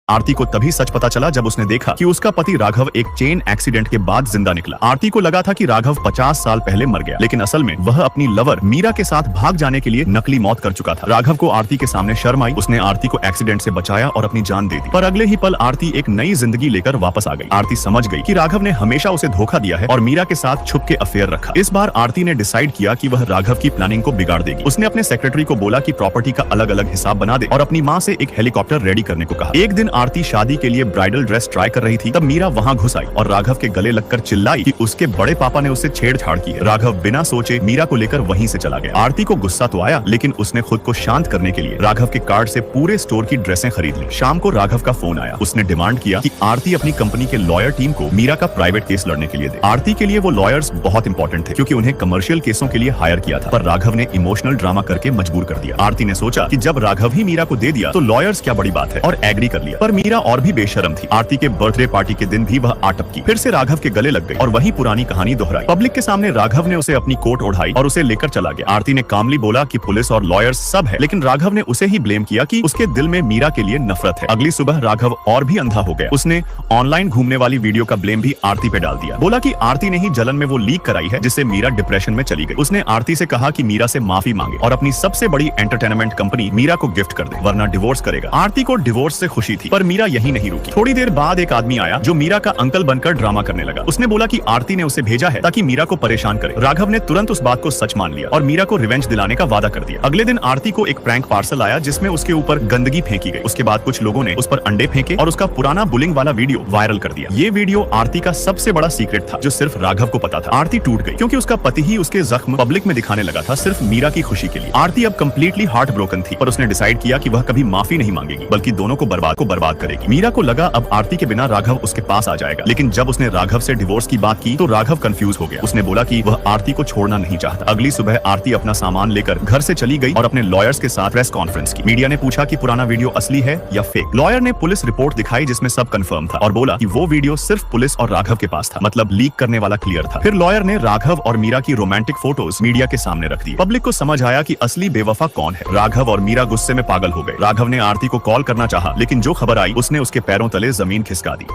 आरती को तभी सच पता चला जब उसने देखा कि उसका पति राघव एक चेन एक्सीडेंट के बाद जिंदा निकला। आरती को लगा था कि राघव 50 साल पहले मर गया, लेकिन असल में वह अपनी लवर मीरा के साथ भाग जाने के लिए नकली मौत कर चुका था। राघव को आरती के सामने शर्म आई। उसने आरती को एक्सीडेंट से बचाया और अपनी जान दे दी। पर अगले ही पल आरती एक नई जिंदगी लेकर वापस आ गई। आरती समझ गई कि राघव ने हमेशा उसे धोखा दिया है और मीरा के साथ छुप के अफेयर रखा। इस बार आरती ने डिसाइड किया कि वह राघव की प्लानिंग को बिगाड़ देगी। उसने अपने सेक्रेटरी को बोला कि प्रॉपर्टी का अलग अलग हिसाब बना दे और अपनी माँ से एक हेलीकॉप्टर रेडी करने को कहा। एक दिन आरती शादी के लिए ब्राइडल ड्रेस ट्राई कर रही थी, तब मीरा वहाँ घुस आई और राघव के गले लगकर चिल्लाई कि उसके बड़े पापा ने उससे छेड़छाड़ की है। राघव बिना सोचे मीरा को लेकर वहीं से चला गया। आरती को गुस्सा तो आया, लेकिन उसने खुद को शांत करने के लिए राघव के कार्ड से पूरे स्टोर की ड्रेसें खरीद ली। शाम को राघव का फोन आया। उसने डिमांड किया कि आरती अपनी कंपनी के लॉयर टीम को मीरा का प्राइवेट केस लड़ने के लिए दे। आरती के लिए वो लॉयर्स बहुत इंपॉर्टेंट थे, क्योंकि उन्हें कमर्शियल केसों के लिए हायर किया था। पर राघव ने इमोशनल ड्रामा करके मजबूर कर दिया। आरती ने सोचा कि जब राघव ही मीरा को दे दिया तो लॉयर्स क्या बड़ी बात है, और एग्री कर लिया। पर मीरा और भी बेशर्म थी। आरती के बर्थडे पार्टी के दिन भी वह आटप की, फिर से राघव के गले लग गई और वही पुरानी कहानी दोहराई। पब्लिक के सामने राघव ने उसे अपनी कोट ओढ़ाई और उसे लेकर चला गया। आरती ने कामली बोला कि पुलिस और लॉयर्स सब है, लेकिन राघव ने उसे ही ब्लेम किया कि उसके दिल में मीरा के लिए नफरत है। अगली सुबह राघव और भी अंधा हो गया। उसने ऑनलाइन घूमने वाली वीडियो का ब्लेम भी आरती पे डाल दिया। बोला कि आरती ने ही जलन में वो लीक कराई है, जिससे मीरा डिप्रेशन में चली गई। उसने आरती से कहा कि मीरा से माफी मांगे और अपनी सबसे बड़ी एंटरटेनमेंट कंपनी मीरा को गिफ्ट कर दे, वरना डिवोर्स करेगा। आरती को डिवोर्स से खुशी थी, पर मीरा यही नहीं रुकी। थोड़ी देर बाद एक आदमी आया जो मीरा का अंकल बनकर ड्रामा करने लगा। उसने बोला कि आरती ने उसे भेजा है ताकि मीरा को परेशान करे। राघव ने तुरंत उस बात को सच मान लिया और मीरा को रिवेंज दिलाने का वादा कर दिया। अगले दिन आरती को एक प्रैंक पार्सल आया जिसमें उसके ऊपर गंदगी फेंकी गई। उसके बाद कुछ लोगों ने उस पर अंडे फेंके और उसका पुराना बुलिंग वाला वीडियो वायरल कर दिया। ये वीडियो आरती का सबसे बड़ा सीक्रेट था, जो सिर्फ राघव को पता था। आरती टूट गई क्योंकि उसका पति ही उसके जख्म पब्लिक में दिखाने लगा था, सिर्फ मीरा की खुशी के लिए। आरती अब कंप्लीटली हार्ट ब्रोकन थी, पर उसने डिसाइड किया कि वह कभी माफी नहीं मांगेगी, बल्कि दोनों को बर्बाद करेगी। मीरा को लगा अब आरती के बिना राघव उसके पास आ जाएगा, लेकिन जब उसने राघव से डिवोर्स की बात की तो राघव कंफ्यूज हो गया। उसने बोला कि वह आरती को छोड़ना नहीं चाहता। अगली सुबह आरती अपना सामान लेकर घर से चली गई और अपने लॉयर्स के साथ प्रेस कॉन्फ्रेंस की। मीडिया ने पूछा कि पुराना वीडियो असली है या फेक। लॉयर ने पुलिस रिपोर्ट दिखाई जिसमें सब कंफर्म था और बोला कि वो वीडियो सिर्फ पुलिस और राघव के पास था, मतलब लीक करने वाला क्लियर था। फिर लॉयर ने राघव और मीरा की रोमांटिक फोटोज मीडिया के सामने रख दी। पब्लिक को समझ आया कि असली बेवफा कौन है। राघव और मीरा गुस्से में पागल हो गए। राघव ने आरती को कॉल करना चाहा, लेकिन जो खबर आई उसने उसके पैरों तले जमीन खिसका दी।